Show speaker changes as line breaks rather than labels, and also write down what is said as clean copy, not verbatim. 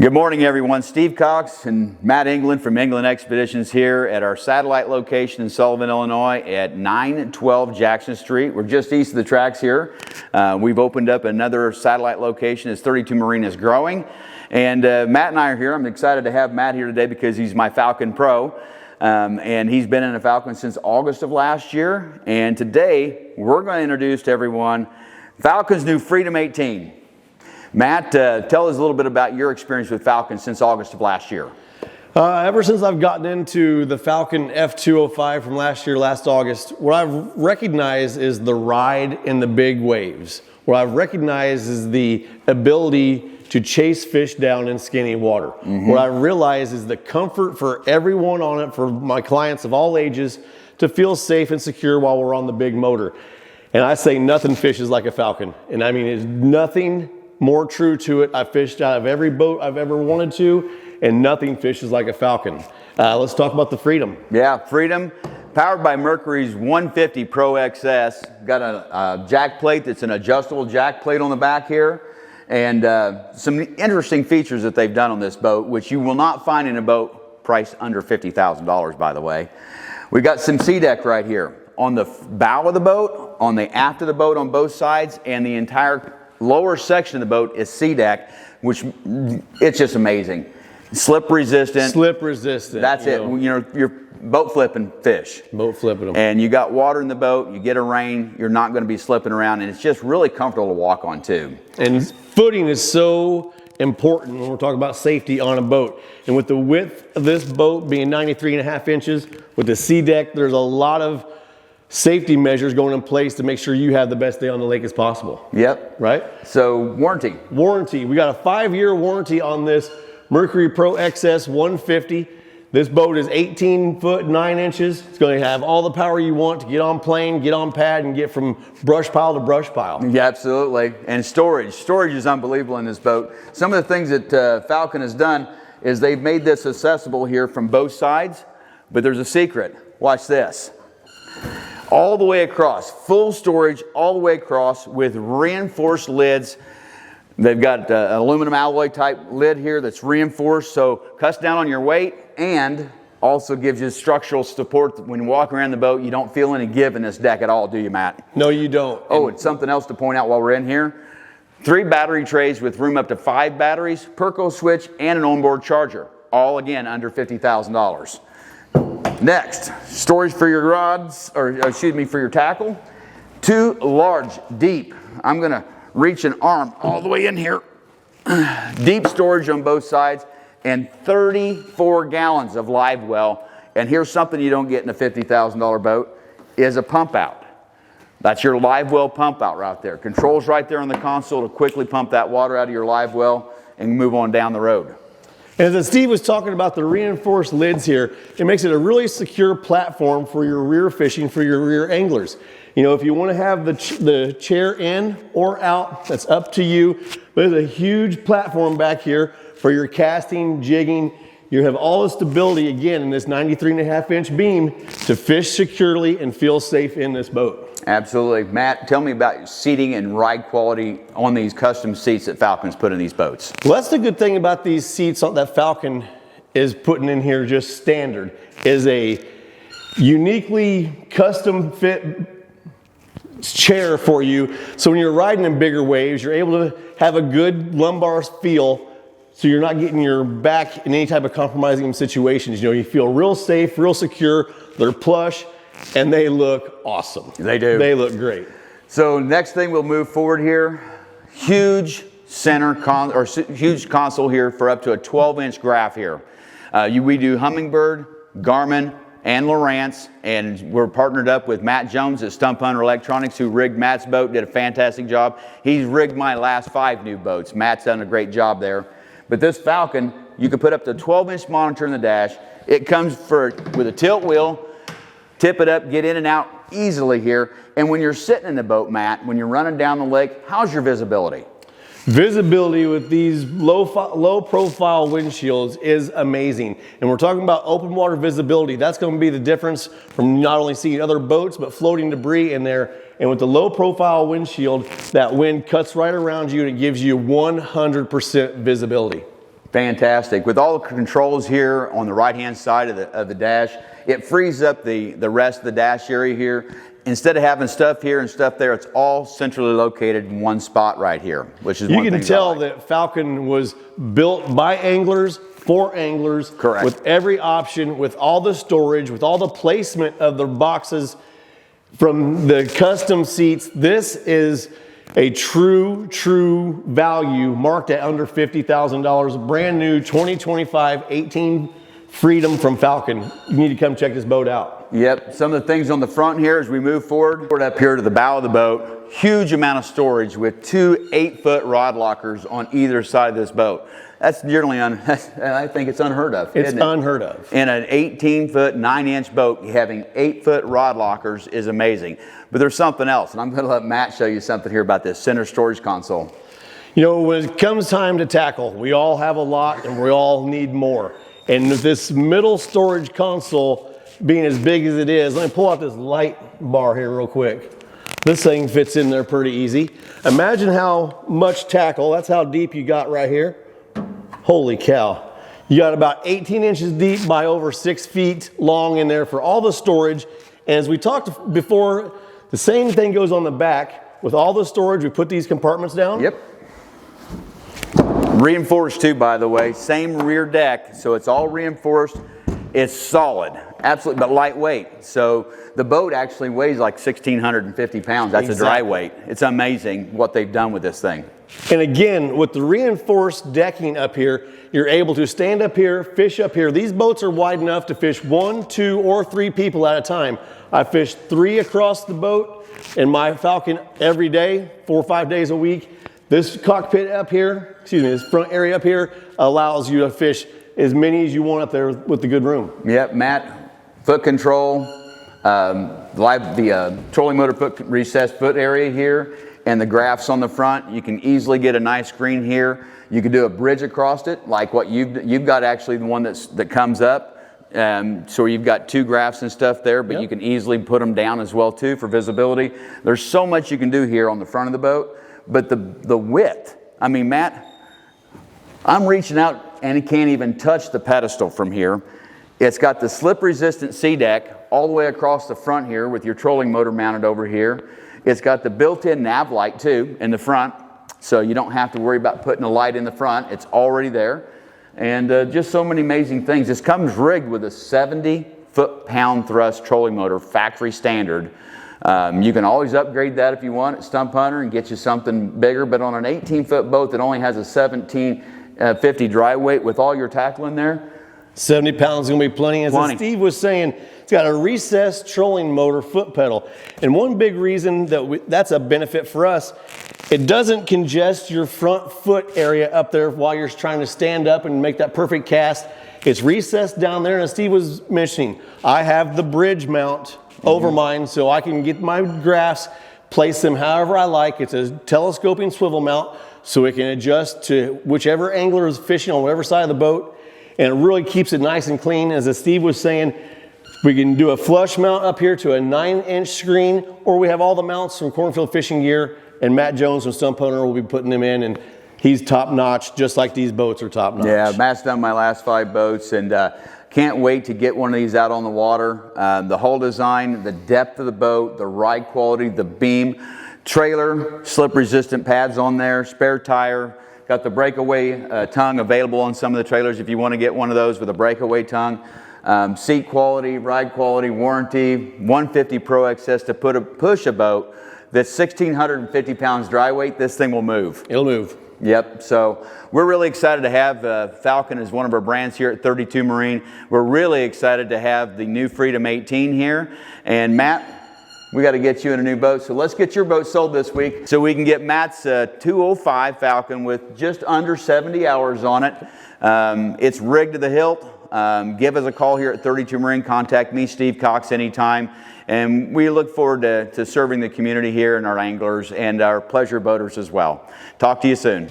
Good morning, everyone. Steve Cox and Matt England from England Expeditions here at our satellite location in Sullivan, Illinois at 912 Jackson Street. We're just east of the tracks here. We've opened up another satellite location as 32 Marine is growing. And Matt and I are here. I'm excited to have Matt here today because he's my Falcon Pro. And he's been in a Falcon since August of last year. And today we're going to introduce to everyone Falcon's new Freedom 18. Matt, tell us a little bit about your experience with Falcon since August of last year.
Ever since I've gotten into the Falcon F205 from last August, what I've recognized is the ride in the big waves. What I've recognized is the ability to chase fish down in skinny water. What I've realized is the comfort for everyone on it, for my clients of all ages, to feel safe and secure while we're on the big motor. And I say nothing fishes like a Falcon. And I mean, it's nothing more true to it. I fished out of every boat I've ever wanted to, and nothing fishes like a Falcon. Let's talk about the Freedom.
Yeah, Freedom, powered by Mercury's 150 Pro XS. Got a jack plate that's an adjustable jack plate on the back here, and some interesting features that they've done on this boat, which you will not find in a boat priced under $50,000, by the way. We've got some sea deck right here on the bow of the boat, on the aft of the boat on both sides, and the entire lower section of the boat is sea deck, which it's just amazing. Slip resistant.
Slip resistant.
That's it. You know, you're boat flipping fish.
Boat flipping them.
And you got water in the boat, you get a rain, you're not going to be slipping around, and it's just really comfortable to walk on too.
And footing is so important when we're talking about safety on a boat. And with the width of this boat being 93.5 inches, with the sea deck, there's a lot of safety measures going in place to make sure you have the best day on the lake as possible.
Yep.
Right?
So warranty.
Warranty. We got a 5-year warranty on this Mercury Pro XS 150. This boat is 18 foot 9 inches. It's going to have all the power you want to get on plane, get on pad, and get from brush pile to brush pile.
Yeah, absolutely. And storage. Storage is unbelievable in this boat. Some of the things that Falcon has done is they've made this accessible here from both sides, but there's a secret. Watch this. All the way across, full storage all the way across with reinforced lids. They've got an aluminum alloy type lid here that's reinforced, so cuts down on your weight and also gives you structural support. When you walk around the boat, you don't feel any give in this deck at all, do you, Matt?
No, you don't.
Oh, it's something else to point out while we're in here. 3 battery trays with room up to 5 batteries, Perco switch, and an onboard charger. All again under $50,000. Next, storage for your rods, or excuse me, for your tackle. 2 large, deep, I'm gonna reach an arm all the way in here. Deep storage on both sides, and 34 gallons of live well. And here's something you don't get in a $50,000 boat, is a pump out. That's your live well pump out right there. Controls right there on the console to quickly pump that water out of your live well and move on down the road.
And as Steve was talking about the reinforced lids here, it makes it a really secure platform for your rear fishing, for your rear anglers. You know, if you want to have the chair in or out, that's up to you. But there's a huge platform back here for your casting, jigging. You have all the stability, again, in this 93.5 inch beam to fish securely and feel safe in this boat.
Absolutely. Matt, tell me about your seating and ride quality on these custom seats that Falcon's put in these boats.
Well, that's the good thing about these seats that Falcon is putting in here, just standard, is a uniquely custom fit chair for you. So when you're riding in bigger waves, you're able to have a good lumbar feel, so you're not getting your back in any type of compromising situations. You know, you feel real safe, real secure. They're plush, and they look awesome.
They do.
They look great.
So next thing, we'll move forward here. Huge huge console here for up to a 12-inch graph here. We do Humminbird, Garmin, and Lowrance, and we're partnered up with Matt Jones at Stump Hunter Electronics, who rigged Matt's boat, did a fantastic job. He's rigged my last 5 new boats. Matt's done a great job there. But this Falcon, you can put up to a 12-inch monitor in the dash. It comes with a tilt wheel, tip it up, get in and out easily here. And when you're sitting in the boat, Matt, when you're running down the lake, how's your visibility?
Visibility with these low profile windshields is amazing. And we're talking about open water visibility. That's going to be the difference from not only seeing other boats, but floating debris in there. And with the low profile windshield, that wind cuts right around you and it gives you 100% visibility.
Fantastic. With all the controls here on the right-hand side of the dash, it frees up the rest of the dash area here. Instead of having stuff here and stuff there, it's all centrally located in one spot right here, which is one
You
thing
can tell
I like.
that Falcon was built by anglers, for anglers.
Correct.
With every option, with all the storage, with all the placement of the boxes, from the custom seats. This is a true value, marked at under $50,000. Brand new 2025 18 Freedom from Falcon. You need to come check this boat out.
Yep, some of the things on the front here as we move forward up here to the bow of the boat, huge amount of storage with 2 8-foot rod lockers on either side of this boat. That's generally, I think it's unheard of.
It's unheard of.
In an 18-foot, 9-inch boat, having 8-foot rod lockers is amazing. But there's something else, and I'm going to let Matt show you something here about this center storage console.
You know, when it comes time to tackle, we all have a lot and we all need more. And with this middle storage console being as big as it is, let me pull out this light bar here real quick. This thing fits in there pretty easy. Imagine how much tackle, that's how deep you got right here. Holy cow. You got about 18 inches deep by over 6 feet long in there for all the storage. And as we talked before, the same thing goes on the back. With all the storage, we put these compartments down.
Yep. Reinforced too, by the way. Same rear deck, so it's all reinforced. It's solid, absolutely, but lightweight. So the boat actually weighs like 1,650 pounds. That's
Exactly.
a dry weight. It's amazing what they've done with this thing.
And again, with the reinforced decking up here, you're able to stand up here, fish up here. These boats are wide enough to fish 1, 2, or 3 people at a time. I fish 3 across the boat in my Falcon every day, 4 or 5 days a week. This cockpit up here, this front area up here allows you to fish as many as you want up there with the good room.
Yep, Matt, foot control, the trolling motor foot recessed foot area here, and the graphs on the front. You can easily get a nice screen here. You can do a bridge across it, like what you've got actually the one that comes up. So you've got 2 graphs and stuff there, but
Yep.
you can easily put them down as well too for visibility. There's so much you can do here on the front of the boat, but the width. I mean, Matt, I'm reaching out and it can't even touch the pedestal from here. It's got the slip-resistant sea deck all the way across the front here with your trolling motor mounted over here. It's got the built-in nav light too in the front, so you don't have to worry about putting a light in the front. It's already there. And just so many amazing things. This comes rigged with a 70 foot-pound thrust trolling motor, factory standard. You can always upgrade that if you want at Stump Hunter and get you something bigger, but on an 18-foot boat that only has a 1750 dry weight with all your tackle in there,
70 pounds is going to be plenty. As
Plenty.
Steve was saying, it's got a recessed trolling motor foot pedal. And one big reason that's a benefit for us, it doesn't congest your front foot area up there while you're trying to stand up and make that perfect cast. It's recessed down there, and as Steve was mentioning, I have the bridge mount over mine so I can get my graphs, place them however I like. It's a telescoping swivel mount so it can adjust to whichever angler is fishing on whatever side of the boat. And it really keeps it nice and clean. As Steve was saying, we can do a flush mount up here to a 9-inch screen, or we have all the mounts from Cornfield Fishing Gear, and Matt Jones from Stump Hunter will be putting them in, and he's top notch, just like these boats are top notch.
Yeah, Matt's done my last 5 boats, and can't wait to get one of these out on the water. The hull design, the depth of the boat, the ride quality, the beam, trailer, slip-resistant pads on there, spare tire. Got the breakaway tongue available on some of the trailers if you want to get one of those with a breakaway tongue. Seat quality, ride quality, warranty, 150 Pro access to push a boat that's 1,650 pounds dry weight. This thing will move.
It'll move.
Yep, so we're really excited to have Falcon as one of our brands here at 32 Marine. We're really excited to have the new Freedom 18 here. And Matt, we got to get you in a new boat, so let's get your boat sold this week so we can get Matt's 205 Falcon with just under 70 hours on it. It's rigged to the hilt. Give us a call here at 32 Marine. Contact me, Steve Cox, anytime. And we look forward to serving the community here and our anglers and our pleasure boaters as well. Talk to you soon.